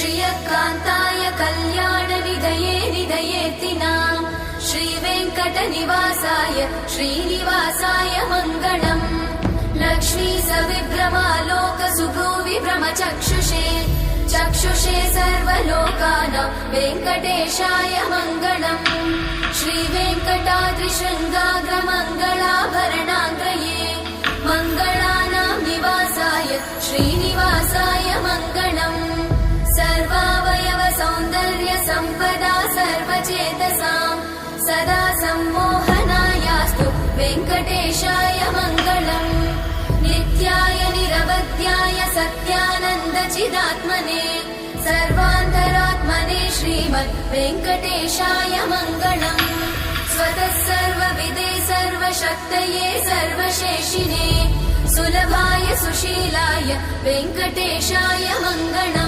श्रियकान्ताय कल्याणनिधये निधयेतिनाम् श्रीवेङ्कटनिवासाय श्रीनिवासाय मङ्गलम् लक्ष्मी सविभ्रमालोकसुभ्रूविभ्रमचक्षुषे चक्षुषे सर्वलोकानां वेङ्कटेशाय मङ्गलम् श्रीवेङ्कटाद्रिशृङ्गाग्रमङ्गलाभरणाङ्गये मङ्गलानां निवासाय श्रीनिवासाय मङ्गलम् सर्वावयव सौन्दर्य सम्पदा सर्वचेतसां सदा सम्मोहनायास्तु वेङ्कटेशाय मङ्गलम् नित्याय निरवध्याय सत्यानन्दचिदात्मने सर्वान्तरात्मने श्रीमद् वेङ्कटेशाय मङ्गलम् स्वतः सर्वविदे सर्वशक्तये सर्वशेषिने सुलभाय सुशीलाय वेङ्कटेशाय मङ्गलम्।